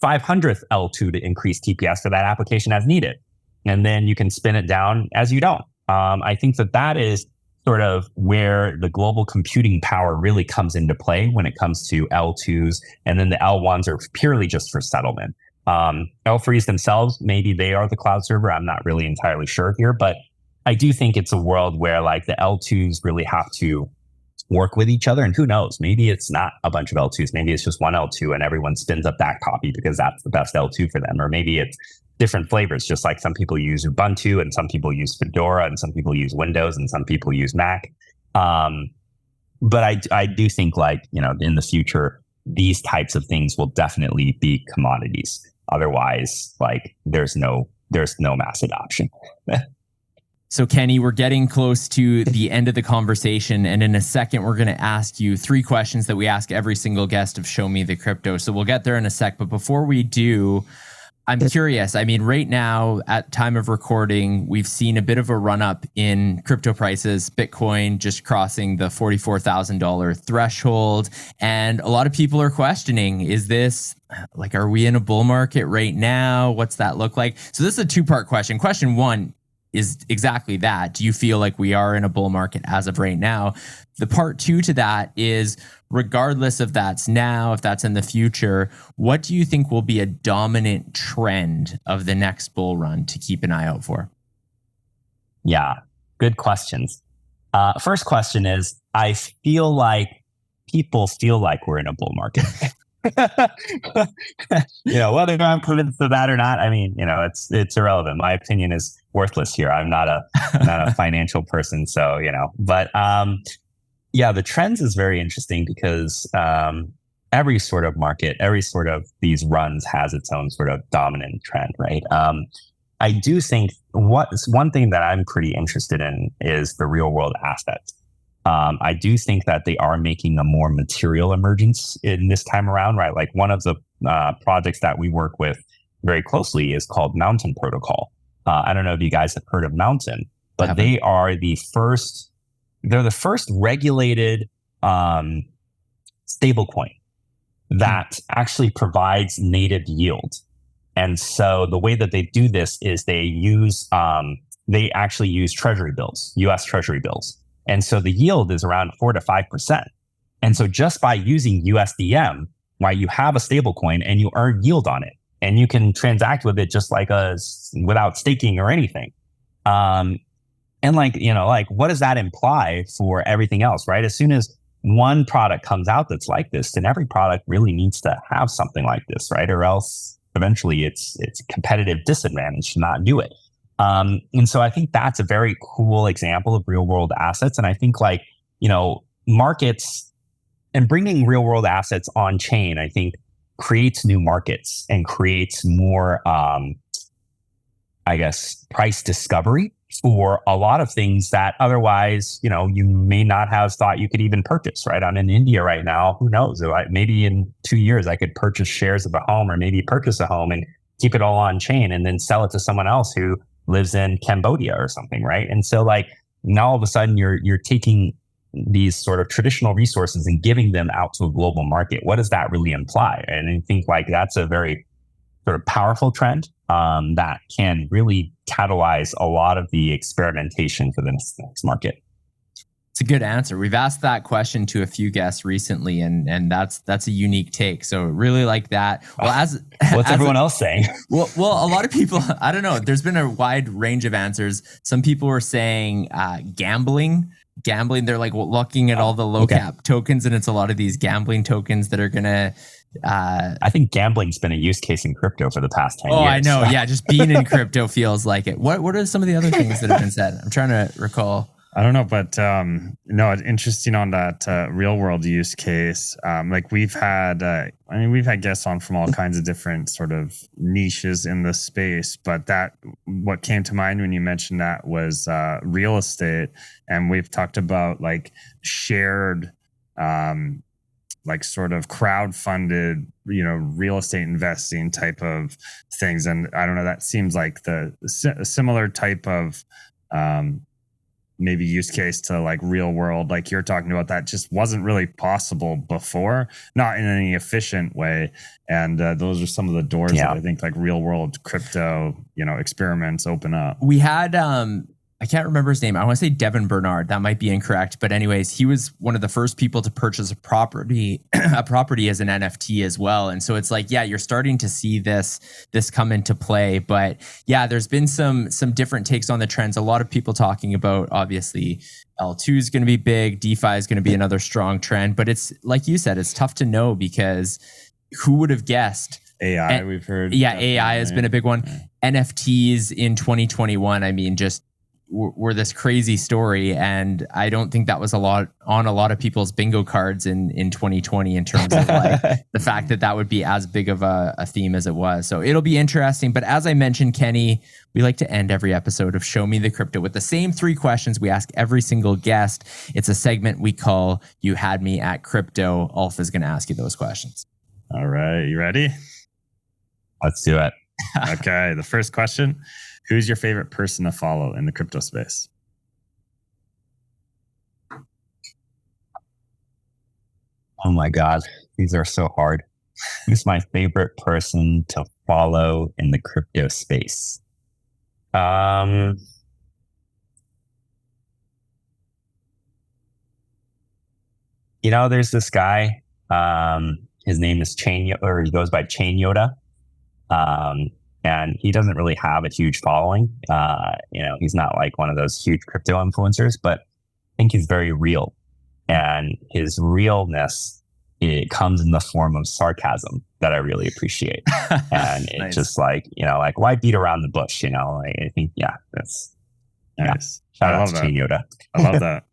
500th L2 to increase TPS for that application as needed. And then you can spin it down as you don't. I think that is sort of where the global computing power really comes into play when it comes to L2s. And then the L1s are purely just for settlement. L3s themselves, maybe they are the cloud server. I'm not really entirely sure here, but I do think it's a world where like the L2s really have to work with each other. And who knows, maybe it's not a bunch of L2s. Maybe it's just one L2 and everyone spins up that copy because that's the best L2 for them. Or maybe it's different flavors, just like some people use Ubuntu and some people use Fedora and some people use Windows and some people use Mac. But I do think like, in the future, these types of things will definitely be commodities. Otherwise, like there's no mass adoption.
So Kenny, we're getting close to the end of the conversation. And in a second, we're going to ask you 3 questions that we ask every single guest of Show Me the Crypto. So we'll get there in a sec. But before we do, I'm curious. I mean, right now at time of recording, we've seen a bit of a run up in crypto prices, Bitcoin just crossing the $44,000 threshold. And a lot of people are questioning, is this like, are we in a bull market right now? What's that look like? So this is a 2-part question. Question 1 is exactly that. Do you feel like we are in a bull market as of right now? The part 2 to that is, regardless if that's now, if that's in the future, what do you think will be a dominant trend of the next bull run to keep an eye out for?
Yeah, good questions. First question is, I feel like people feel like we're in a bull market. Whether I'm convinced of that or not, I mean, it's irrelevant. My opinion is worthless here. I'm not a financial person, so but the trends is very interesting because every sort of market, every sort of these runs has its own sort of dominant trend, right? I do think one thing that I'm pretty interested in is the real world assets. I do think that they are making a more material emergence in this time around, right? Like one of the projects that we work with very closely is called Mountain Protocol. I don't know if you guys have heard of Mountain, but they are the first regulated stablecoin that actually provides native yield. And so the way that they do this is they actually use treasury bills, US treasury bills. And so the yield is around 4 to 5%. And so just by using USDM, right, you have a stable coin and you earn yield on it. And you can transact with it just like without staking or anything. And what does that imply for everything else, right? As soon as one product comes out that's like this, then every product really needs to have something like this, right? Or else eventually it's a competitive disadvantage to not do it. And so I think that's a very cool example of real world assets. And I think markets and bringing real world assets on chain, I think creates new markets and creates more, price discovery for a lot of things that otherwise, you may not have thought you could even purchase, right? I'm in India right now. Who knows? Maybe in 2 years, I could purchase shares of a home or maybe purchase a home and keep it all on chain and then sell it to someone else who lives in Cambodia or something, right? And so now all of a sudden you're taking these sort of traditional resources and giving them out to a global market. What does that really imply? And I think that's a very sort of powerful trend that can really catalyze a lot of the experimentation for the next market.
It's a good answer. We've asked that question to a few guests recently, and that's a unique take. So really like that. Well,
what's everyone else saying?
Well, a lot of people, I don't know. There's been a wide range of answers. Some people were saying gambling. They're like looking at all the low cap tokens, and it's a lot of these gambling tokens that are gonna.
I think gambling's been a use case in crypto for the past 10 years.
Oh, I know. Yeah, just being in crypto feels like it. What are some of the other things that have been said? I'm trying to recall.
I don't know, but it's interesting on that real world use case. We've had guests on from all kinds of different sort of niches in the space, but what came to mind when you mentioned that was real estate, and we've talked about shared, sort of crowd-funded, real estate investing type of things, and I don't know. That seems like the similar type of maybe use case to real world, like you're talking about, that just wasn't really possible before, not in any efficient way. And those are some of the doors that I think real world crypto, experiments open up.
We had I can't remember his name. I want to say Devin Bernard. That might be incorrect. But anyways, he was one of the first people to purchase a property as an NFT as well. And so it's like, yeah, you're starting to see this come into play. But yeah, there's been some different takes on the trends. A lot of people talking about, obviously, L2 is going to be big. DeFi is going to be another strong trend. But it's like you said, it's tough to know because who would have guessed?
AI, we've heard.
Yeah, AI has been a big one. NFTs in 2021, I mean, just were this crazy story, and I don't think that was on a lot of people's bingo cards in 2020 in terms of like the fact that would be as big of a theme as it was. So it'll be interesting. But as I mentioned, Kenny, we like to end every episode of Show Me the Crypto with the same 3 questions we ask every single guest. It's a segment we call You Had Me at Crypto. Ulf is going to ask you those questions.
All right, you ready?
Let's do it.
Okay, the first question. Who's your favorite person to follow in the crypto space?
Oh my God, these are so hard. Who's my favorite person to follow in the crypto space? There's this guy. His name is or he goes by Chain Yoda. And he doesn't really have a huge following. He's not like one of those huge crypto influencers, but I think he's very real. And his realness, it comes in the form of sarcasm that I really appreciate. And it's
Nice.
just like, why beat around the bush? I think, that's
Nice.
shout
I
out
love
to
that.
Chain Yoda.
I love that.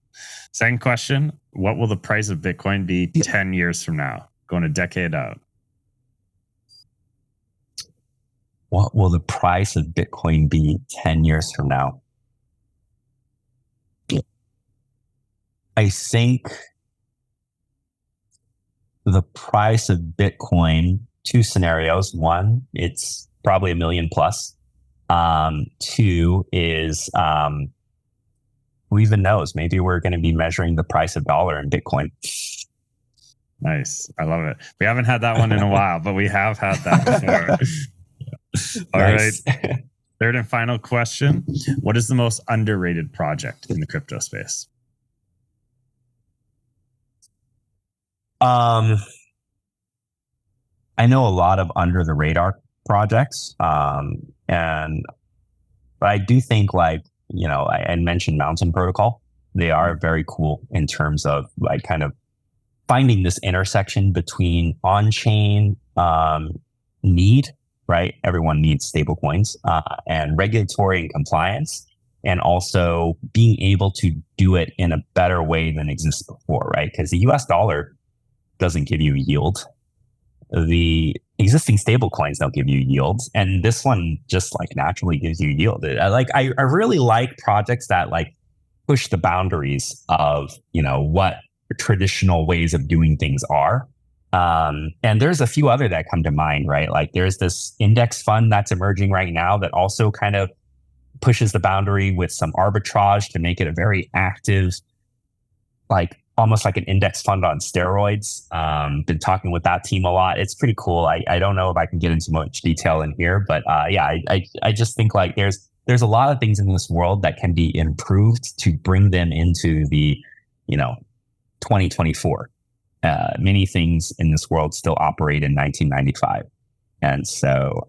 Second question. What will the price of Bitcoin be 10 years from now? Going a decade out.
What will the price of Bitcoin be 10 years from now? I think the price of Bitcoin, 2 scenarios. 1, it's probably $1 million plus. 2 is, who even knows? Maybe we're going to be measuring the price of dollar in Bitcoin.
Nice. I love it. We haven't had that one in a while, but we have had that before. All
Nice.
right. Third and final question. What is the most underrated project in the crypto space?
I know a lot of under the radar projects. But I do think I mentioned Mountain Protocol. They are very cool in terms of like kind of finding this intersection between on-chain need, right? Everyone needs stable coins, and regulatory and compliance, and also being able to do it in a better way than exists before, right? Because the US dollar doesn't give you yield. The existing stable coins don't give you yields. And this one just like naturally gives you yield. I really like projects that like push the boundaries of, what traditional ways of doing things are. And there's a few other that come to mind, right? Like there's this index fund that's emerging right now that also kind of pushes the boundary with some arbitrage to make it a very active, like almost like an index fund on steroids. Been talking with that team a lot. It's pretty cool. I don't know if I can get into much detail in here, but I just think like there's a lot of things in this world that can be improved to bring them into the, 2024. Many things in this world still operate in 1995. And so,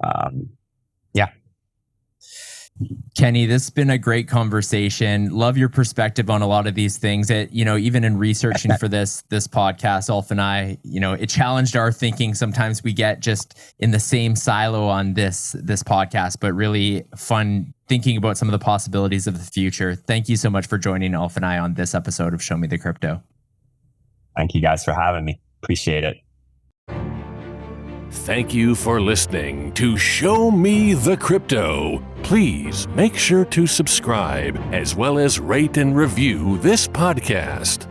Kenny, this has been a great conversation. Love your perspective on a lot of these things. Even in researching for this podcast, Ulf and I, it challenged our thinking. Sometimes we get just in the same silo on this podcast, but really fun thinking about some of the possibilities of the future. Thank you so much for joining Ulf and I on this episode of Show Me the Crypto.
Thank you guys for having me. Appreciate it.
Thank you for listening to Show Me the Crypto. Please make sure to subscribe as well as rate and review this podcast.